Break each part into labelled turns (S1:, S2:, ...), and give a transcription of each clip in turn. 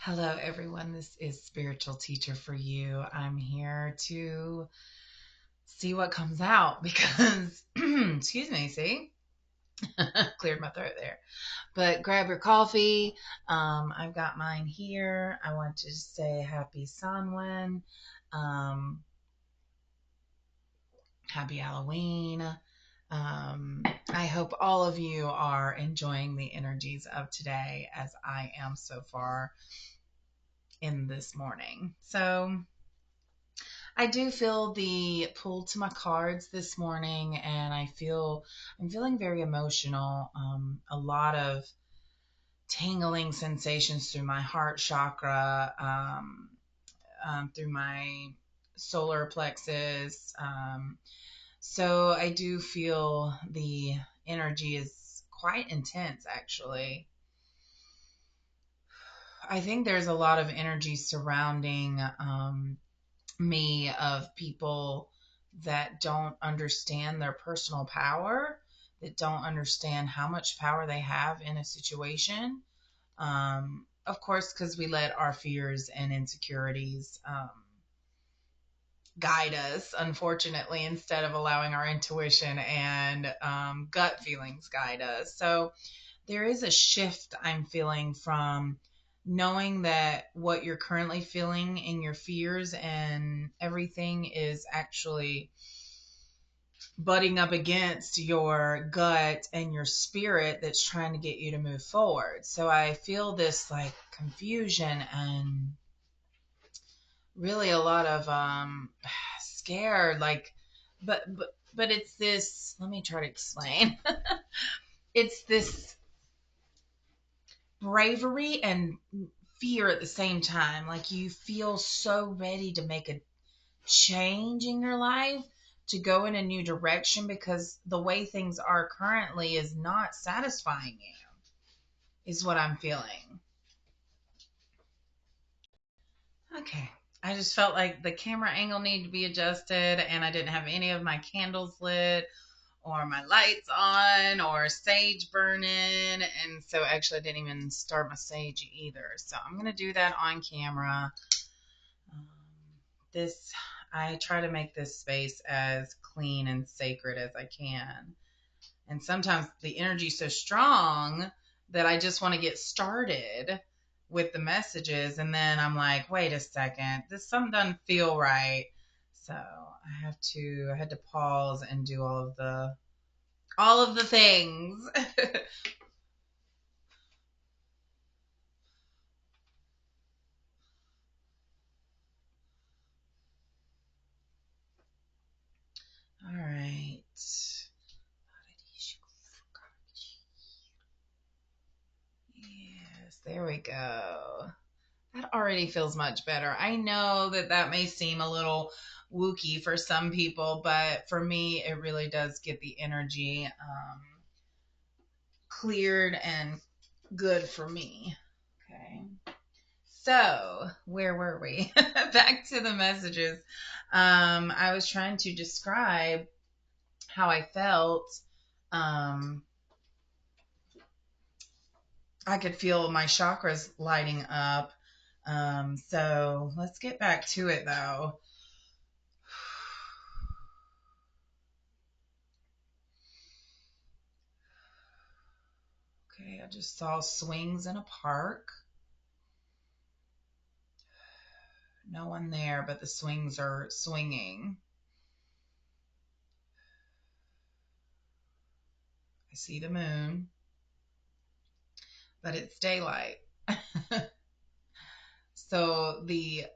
S1: Hello, everyone. This is Spiritual Teacher for You. I'm here to see what comes out because, excuse me, see, cleared my throat there. But grab your coffee. I've got mine here. I want to say happy Samhain, um, happy Halloween. I hope all of you are enjoying the energies of today as I am so far in this morning. So, I do feel the pull to my cards this morning, and I'm feeling very emotional. A lot of tingling sensations through my heart chakra, through my solar plexus. So I do feel the energy is quite intense, actually. I think there's a lot of energy surrounding me of people that don't understand their personal power, that don't understand how much power they have in a situation. Of course, because we let our fears and insecurities guide us, unfortunately, instead of allowing our intuition and gut feelings guide us. So there is a shift I'm feeling from knowing that what you're currently feeling in your fears and everything is actually butting up against your gut and your spirit that's trying to get you to move forward. So I feel this like confusion and really a lot of scared like but it's this, let me try to explain. It's this bravery and fear at the same time. Like you feel so ready to make a change in your life, to go in a new direction because the way things are currently is not satisfying you, is what I'm feeling. Okay. I just felt like the camera angle needed to be adjusted and I didn't have any of my candles lit or my lights on or sage burning. And so actually I didn't even start my sage either. So I'm going to do that on camera. Um, this, I try to make this space as clean and sacred as I can. And sometimes the energy is so strong that I just want to get started with the messages. And then I'm like, wait a second, this something doesn't feel right. So I had to pause and do all of the things. All right. Yes, there we go. That already feels much better. I know that that may seem a little wooky for some people, but for me, it really does get the energy cleared and good for me. Okay. So, where were we? Back to the messages. I was trying to describe how I felt. Um, I could feel my chakras lighting up. So let's get back to it though. Okay, I just saw swings in a park. No one there, but the swings are swinging. I see the moon, but it's daylight. So the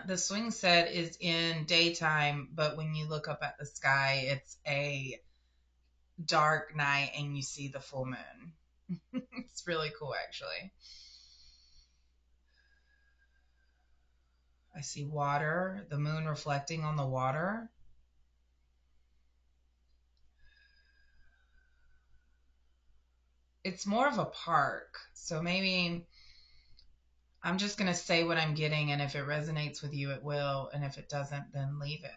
S1: the swing set is in daytime, but when you look up at the sky, it's a dark night and you see the full moon. It's really cool, actually. I see water, the moon reflecting on the water. It's more of a park, so maybe I'm just going to say what I'm getting, and if it resonates with you, it will, and if it doesn't, then leave it.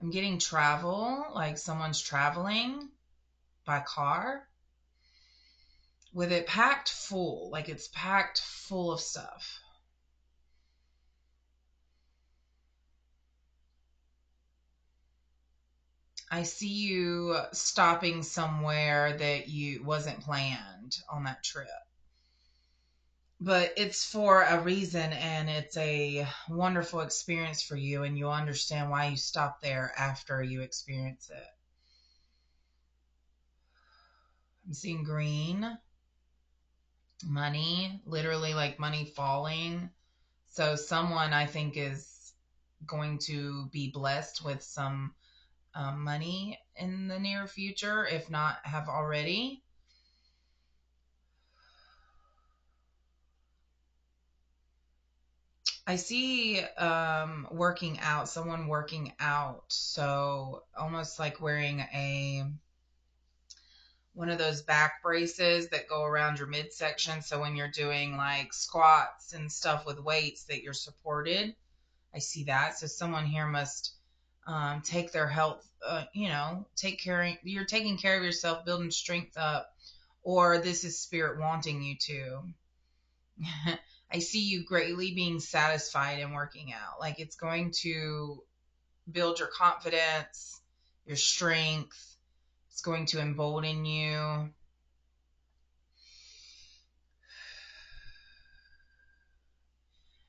S1: I'm getting travel, like someone's traveling by car. with it packed full, like it's packed full of stuff. I see you stopping somewhere that you wasn't planned on that trip. But it's for a reason and it's a wonderful experience for you, and you'll understand why you stopped there after you experience it. I'm seeing green, money, literally like money falling. So someone I think is going to be blessed with some money in the near future, if not have already. I see working out, someone working out. So almost like wearing a one of those back braces that go around your midsection. So when you're doing like squats and stuff with weights that you're supported, I see that. So someone here must take their health, you're taking care of yourself, building strength up, or this is spirit wanting you to. I see you greatly being satisfied in working out. Like it's going to build your confidence, your strength. It's going to embolden you.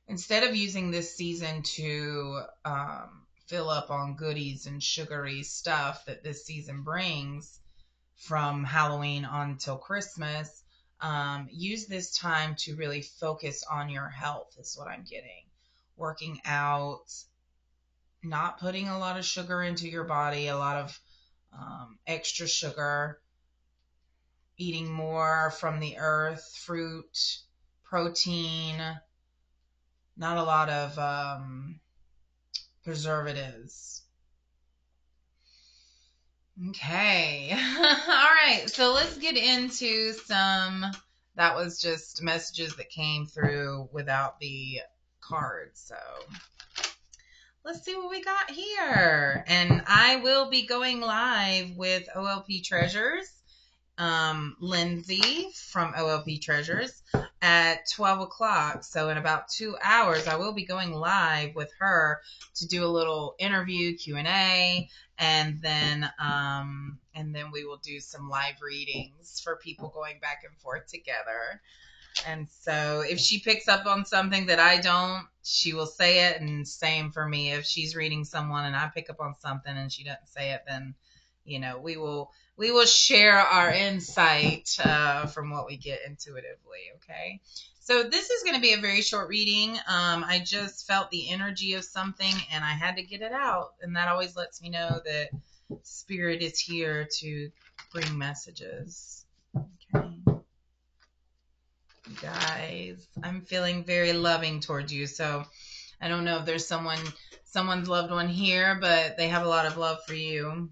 S1: Instead of using this season to fill up on goodies and sugary stuff that this season brings from Halloween on till Christmas, use this time to really focus on your health, is what I'm getting. Working out, not putting a lot of sugar into your body, a lot of extra sugar, eating more from the earth, fruit, protein, not a lot of preservatives. Okay. All right. So let's get into some. That was just messages that came through without the cards. So let's see what we got here. And I will be going live with OLP Treasures, Lindsay from OLP Treasures at 12 o'clock. So in about 2 hours, I will be going live with her to do a little interview Q&A, and then we will do some live readings for people going back and forth together. And so if she picks up on something that I don't, she will say it, and same for me. If she's reading someone and I pick up on something and she doesn't say it, then we will share our insight from what we get intuitively. Okay. So this is going to be a very short reading. I just felt the energy of something and I had to get it out, and that always lets me know that spirit is here to bring messages. Okay. Guys, I'm feeling very loving towards you. So I don't know if there's someone's loved one here, but they have a lot of love for you.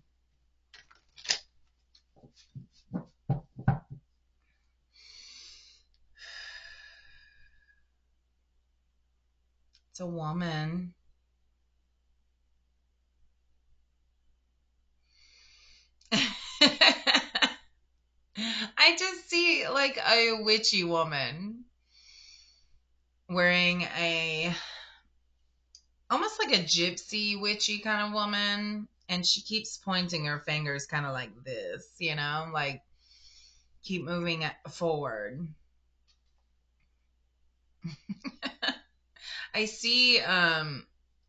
S1: It's a woman. I just see like a witchy woman wearing almost like a gypsy witchy kind of woman, and she keeps pointing her fingers kind of like this, like keep moving it forward. I see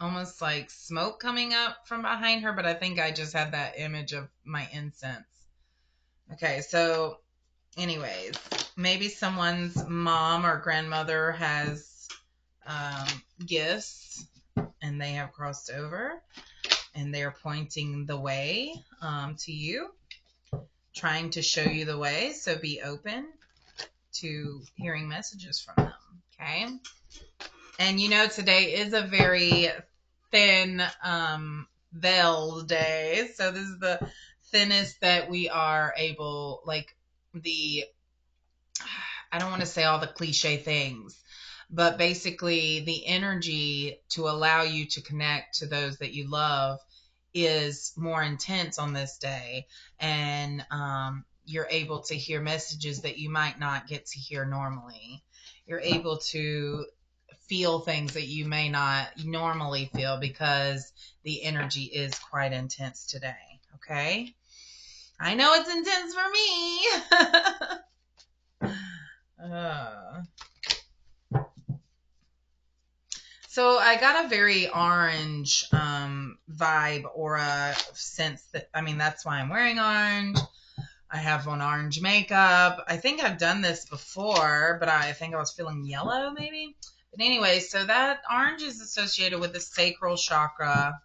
S1: almost like smoke coming up from behind her, but I think I just had that image of my incense. Okay, so anyways, maybe someone's mom or grandmother has gifts and they have crossed over and they're pointing the way to you, trying to show you the way. So be open to hearing messages from them. Okay. And today is a very thin veiled day. So this is the thinnest that we are able, like I don't want to say all the cliche things, but basically the energy to allow you to connect to those that you love is more intense on this day. And you're able to hear messages that you might not get to hear normally. You're able to feel things that you may not normally feel because the energy is quite intense today. Okay? I know it's intense for me. So I got a very orange vibe, aura, sense that, I mean, that's why I'm wearing orange. I have on orange makeup. I think I've done this before, but I think I was feeling yellow maybe. But anyway, so that orange is associated with the sacral chakra.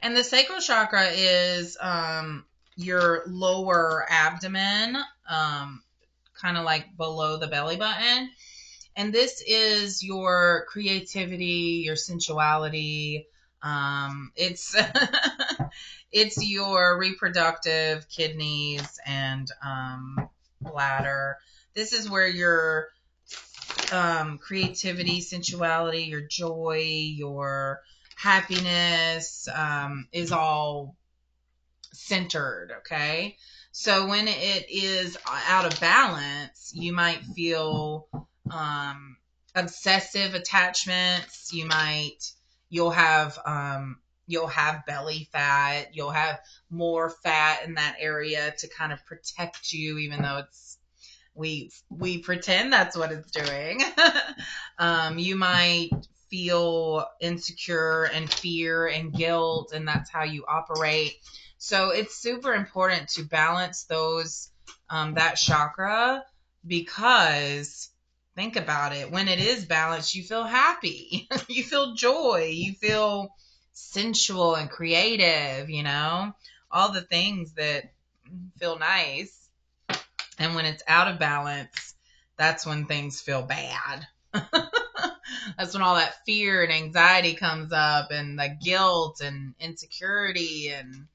S1: And the sacral chakra is your lower abdomen, kind of like below the belly button. And this is your creativity, your sensuality. It's it's your reproductive kidneys and bladder. This is where your creativity, sensuality, your joy, your happiness is all centered. Okay, so when it is out of balance, you might feel obsessive attachments. You'll have belly fat. You'll have more fat in that area to kind of protect you, even though we pretend that's what it's doing. You might feel insecure and fear and guilt, and that's how you operate. So it's super important to balance those that chakra, because think about it. When it is balanced, you feel happy. You feel joy. You feel sensual and creative, all the things that feel nice. And when it's out of balance, that's when things feel bad. That's when all that fear and anxiety comes up, and the guilt and insecurity. And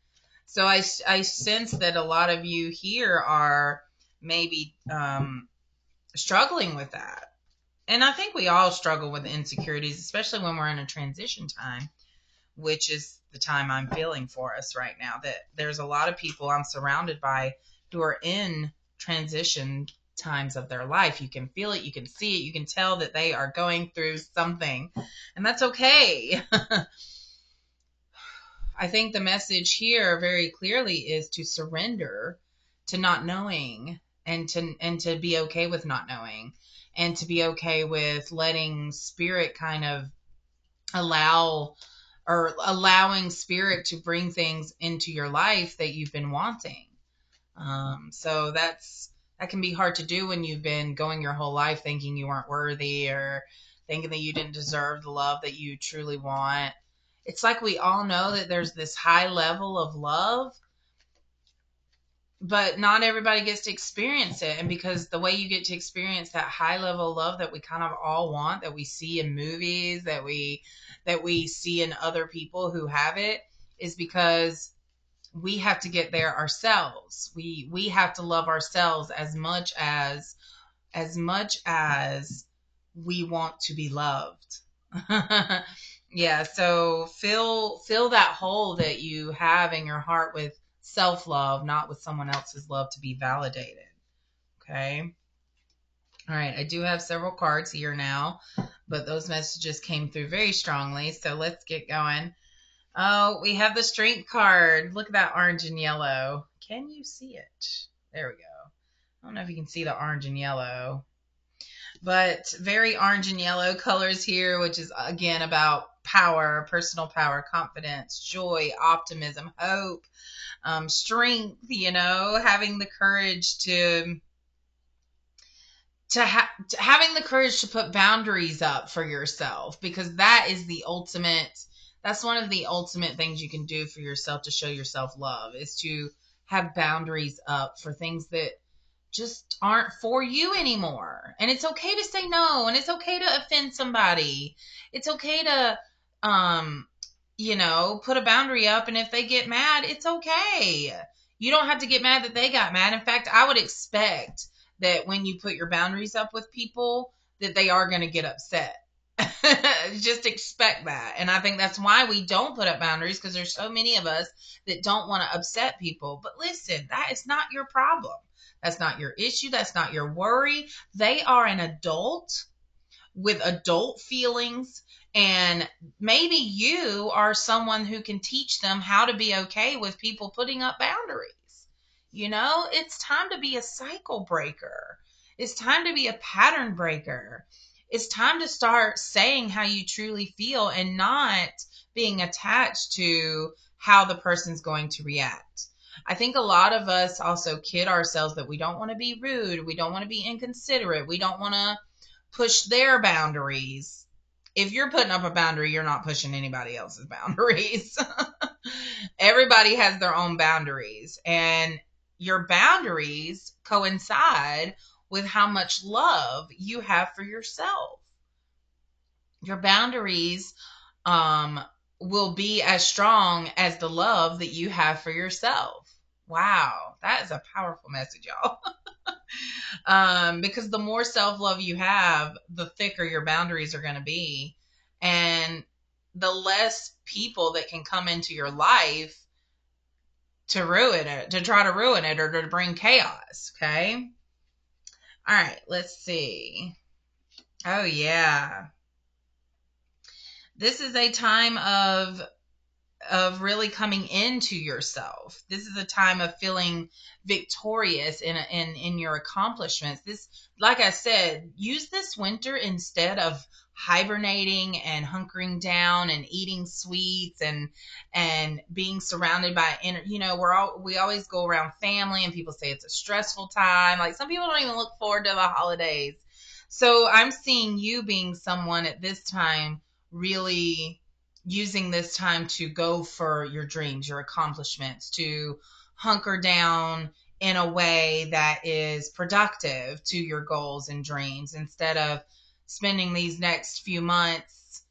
S1: so I sense that a lot of you here are maybe struggling with that. And I think we all struggle with insecurities, especially when we're in a transition time, which is the time I'm feeling for us right now. That there's a lot of people I'm surrounded by who are in transition times of their life. You can feel it, you can see it, you can tell that they are going through something, and that's okay. I think the message here very clearly is to surrender to not knowing, and to be okay with not knowing, and to be okay with letting spirit kind of allowing spirit to bring things into your life that you've been wanting. So that can be hard to do when you've been going your whole life thinking you weren't worthy, or thinking that you didn't deserve the love that you truly want. It's like we all know that there's this high level of love, but not everybody gets to experience it. And because the way you get to experience that high level of love that we kind of all want, that we see in movies, that we see in other people who have it, is because we have to get there ourselves. We have to love ourselves as much as we want to be loved. Yeah, so fill that hole that you have in your heart with self-love, not with someone else's love to be validated. Okay? All right, I do have several cards here now, but those messages came through very strongly, so let's get going. Oh, we have the strength card. Look at that orange and yellow. Can you see it? There we go. I don't know if you can see the orange and yellow, but very orange and yellow colors here, which is again about power, personal power, confidence, joy, optimism, hope, strength, having the courage having the courage to put boundaries up for yourself, because that's one of the ultimate things you can do for yourself to show yourself love, is to have boundaries up for things that just aren't for you anymore. And it's okay to say no, and it's okay to offend somebody. It's okay to put a boundary up, and if they get mad, it's okay. You don't have to get mad that they got mad. In fact, I would expect that when you put your boundaries up with people, that they are going to get upset. Just expect that. And I think that's why we don't put up boundaries, because there's so many of us that don't want to upset people. But listen, that is not your problem. That's not your issue. That's not your worry. They are an adult with adult feelings, and maybe you are someone who can teach them how to be okay with people putting up boundaries. It's time to be a cycle breaker. It's time to be a pattern breaker. It's time to start saying how you truly feel and not being attached to how the person's going to react. I think a lot of us also kid ourselves that we don't want to be rude, we don't want to be inconsiderate, we don't want to push their boundaries. If you're putting up a boundary, you're not pushing anybody else's boundaries. Everybody has their own boundaries, and your boundaries coincide with how much love you have for yourself. Your boundaries will be as strong as the love that you have for yourself. Wow, that is a powerful message, y'all. Because the more self love you have, the thicker your boundaries are going to be, and the less people that can come into your life to ruin it, to try to ruin it, or to bring chaos. Okay. All right. Let's see. Oh, yeah. This is a time of really coming into yourself. This is a time of feeling victorious in your accomplishments. This, like I said, use this winter instead of hibernating and hunkering down and eating sweets and being surrounded by we always go around family and people say it's a stressful time. Like, some people don't even look forward to the holidays. So I'm seeing you being someone at this time really using this time to go for your dreams, your accomplishments, to hunker down in a way that is productive to your goals and dreams, instead of spending these next few months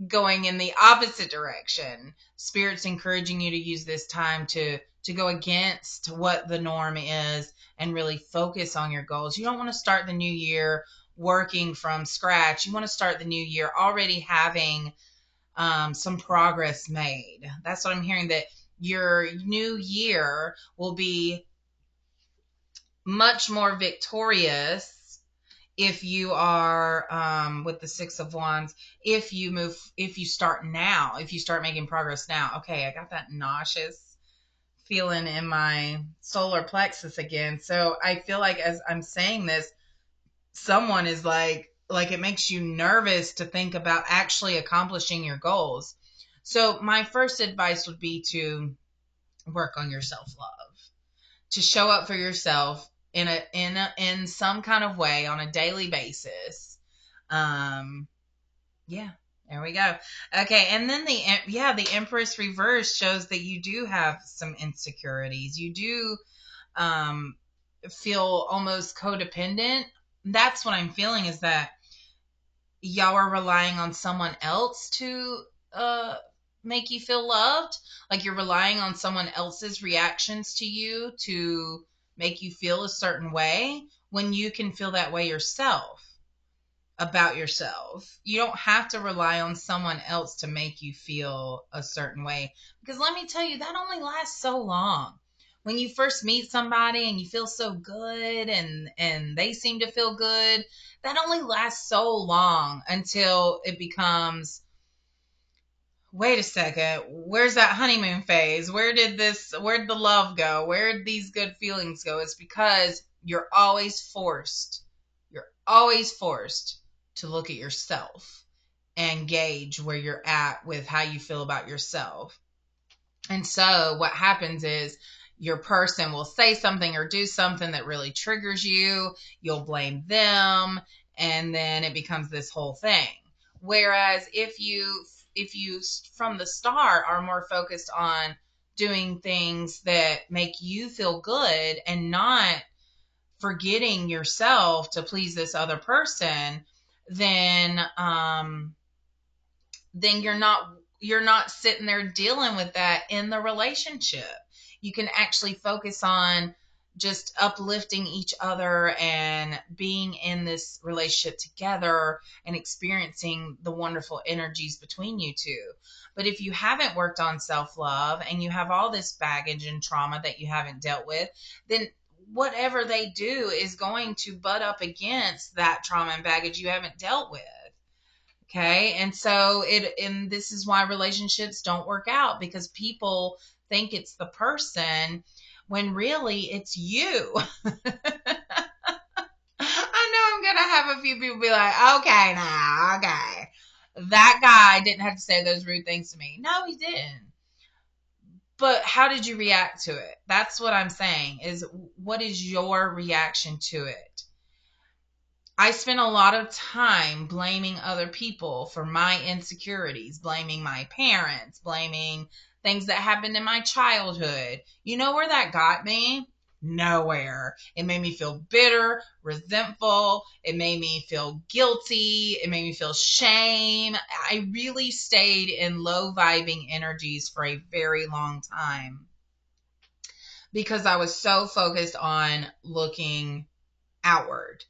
S1: going in the opposite direction. Spirit's encouraging you to use this time to go against what the norm is and really focus on your goals. You don't want to start the new year working from scratch. You want to start the new year already having some progress made. That's what I'm hearing, that your new year will be much more victorious if you are with the Six of Wands, if you start now, if you start making progress now. Okay, I got that nauseous feeling in my solar plexus again. So I feel like as I'm saying this, someone is like it makes you nervous to think about actually accomplishing your goals. So my first advice would be to work on your self-love, to show up for yourself in some kind of way on a daily basis. Yeah, there we go. Okay, and then the Empress reverse shows that you do have some insecurities. You do feel almost codependent. That's what I'm feeling, is that y'all are relying on someone else to make you feel loved. Like, you're relying on someone else's reactions to you to make you feel a certain way, when you can feel that way yourself about yourself. You don't have to rely on someone else to make you feel a certain way, because let me tell you, that only lasts so long. When you first meet somebody and you feel so good, and they seem to feel good, that only lasts so long until it becomes, wait a second, where's that honeymoon phase? Where'd the love go? Where'd these good feelings go? It's because you're always forced to look at yourself and gauge where you're at with how you feel about yourself. And so what happens is, your person will say something or do something that really triggers you. You'll blame them, and then it becomes this whole thing. Whereas if you from the start are more focused on doing things that make you feel good and not forgetting yourself to please this other person, then you're not sitting there dealing with that in the relationship. You can actually focus on just uplifting each other and being in this relationship together and experiencing the wonderful energies between you two. But if you haven't worked on self love and you have all this baggage and trauma that you haven't dealt with, then whatever they do is going to butt up against that trauma and baggage you haven't dealt with. Okay. And so and this is why relationships don't work out, because people think it's the person when really it's you. I know I'm going to have a few people be like, okay, now, okay. That guy didn't have to say those rude things to me. No, he didn't. But how did you react to it? That's what I'm saying, is what is your reaction to it? I spent a lot of time blaming other people for my insecurities, blaming my parents, blaming things that happened in my childhood. You know where that got me? Nowhere. It made me feel bitter, resentful. It made me feel guilty. It made me feel shame. I really stayed in low vibing energies for a very long time because I was so focused on looking outward.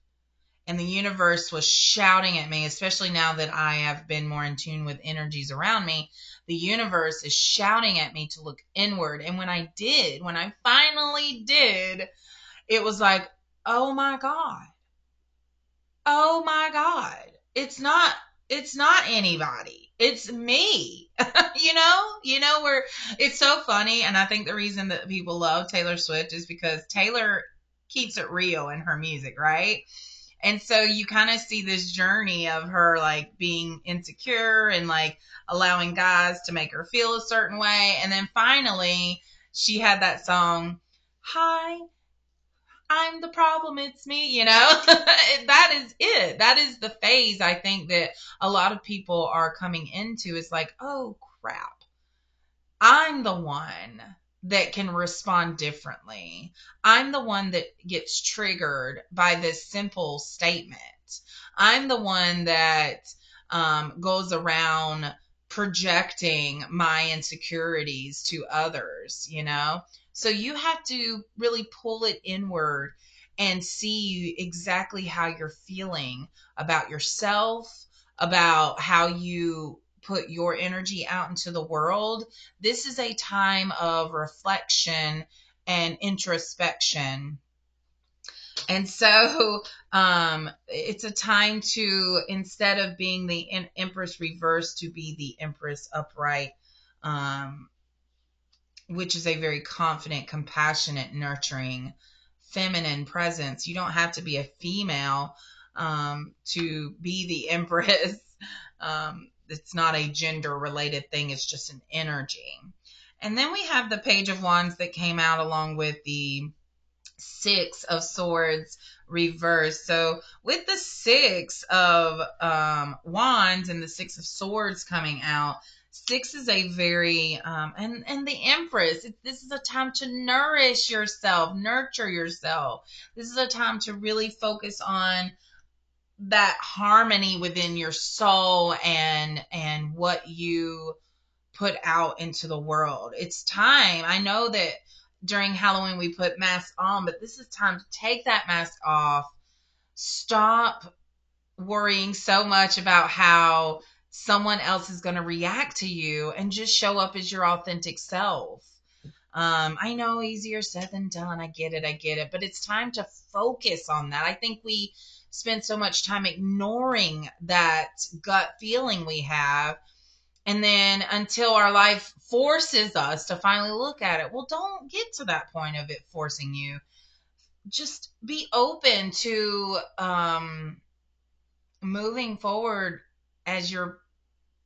S1: And the universe was shouting at me, especially now that I have been more in tune with energies around me. The universe is shouting at me to look inward. And when I finally did, it was like, oh my God. Oh my God. It's not anybody. It's me. Where it's so funny. And I think the reason that people love Taylor Swift is because Taylor keeps it real in her music, right? And so you kind of see this journey of her like being insecure and like allowing guys to make her feel a certain way. And then finally she had that song, Hi, I'm the problem, it's me, that is it. That is the phase I think that a lot of people are coming into. Is like, oh crap, I'm the one that can respond differently. I'm the one that gets triggered by this simple statement. I'm the one that goes around projecting my insecurities to others. So you have to really pull it inward and see exactly how you're feeling about yourself, about how you put your energy out into the world. This is a time of reflection and introspection. And so it's a time to, instead of being the Empress reverse, to be the Empress upright, which is a very confident, compassionate, nurturing, feminine presence. You don't have to be a female to be the Empress. It's not a gender related thing, it's just an energy. And then we have the Page of Wands that came out along with the Six of Swords reversed. So with the Six of Wands and the Six of Swords coming out, six is a very and the Empress, this is a time to nourish yourself, nurture yourself. This is a time to really focus on that harmony within your soul and what you put out into the world. It's time. I know that during Halloween we put masks on, but this is time to take that mask off. Stop worrying so much about how someone else is going to react to you and just show up as your authentic self. I know, easier said than done. I get it. But it's time to focus on that. I think we spend so much time ignoring that gut feeling we have. And then until our life forces us to finally look at it. Well, don't get to that point of it forcing you. Just be open to moving forward as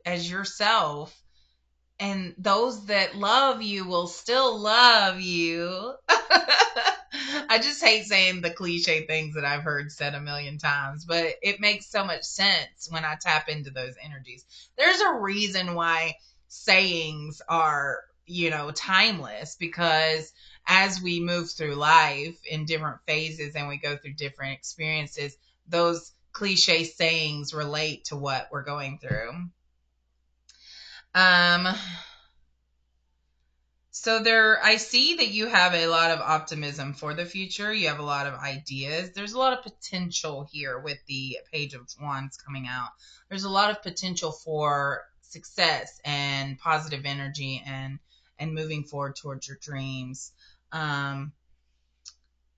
S1: yourself, and those that love you will still love you. I just hate saying the cliche things that I've heard said a million times, but it makes so much sense when I tap into those energies. There's a reason why sayings are, timeless, because as we move through life in different phases and we go through different experiences, those cliche sayings relate to what we're going through. Um, So there, I see that you have a lot of optimism for the future. You have a lot of ideas. There's a lot of potential here with the Page of Wands coming out. There's a lot of potential for success and positive energy and moving forward towards your dreams. Um,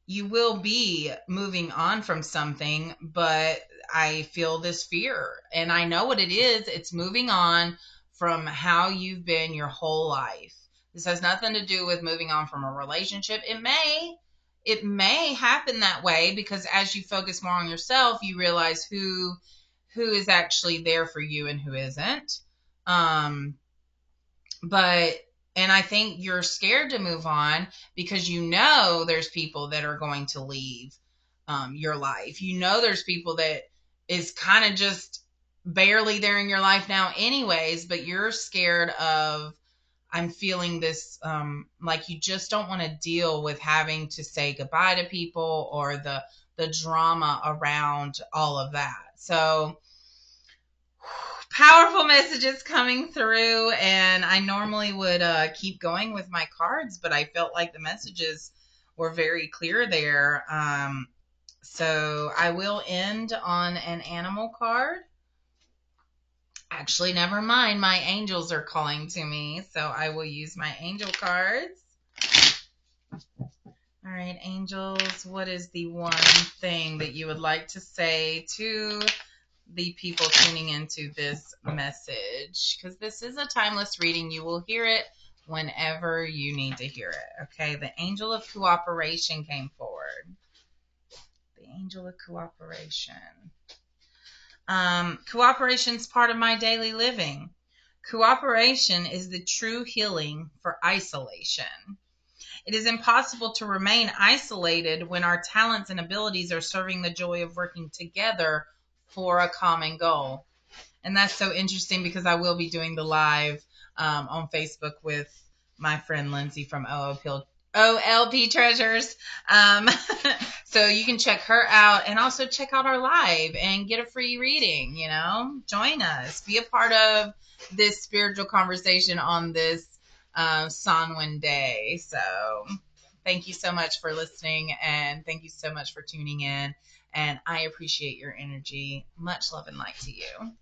S1: you will be moving on from something, but I feel this fear and I know what it is. It's moving on from how you've been your whole life. This has nothing to do with moving on from a relationship. It may happen that way because as you focus more on yourself, you realize who is actually there for you and who isn't. Um, but and I think you're scared to move on because you know there's people that are going to leave your life. You know there's people that is kind of just barely there in your life now anyways, but you're scared of, I'm feeling this like you just don't want to deal with having to say goodbye to people or the drama around all of that. So powerful messages coming through, and I normally would keep going with my cards, but I felt like the messages were very clear there. So I will end on an animal card. Actually, never mind, my angels are calling to me, so I will use my angel cards. All right, angels, what is the one thing that you would like to say to the people tuning into this message? Because this is a timeless reading. You will hear it whenever you need to hear it. Okay, the angel of cooperation came forward. The angel of cooperation. Cooperation is part of my daily living. Cooperation is the true healing for isolation. It is impossible to remain isolated when our talents and abilities are serving the joy of working together for a common goal. And that's so interesting because I will be doing the live on Facebook with my friend Lindsay from OLP Treasures. Um, so you can check her out and also check out our live and get a free reading. Join us. Be a part of this spiritual conversation on this Samhain day. So thank you so much for listening and thank you so much for tuning in. And I appreciate your energy. Much love and light to you.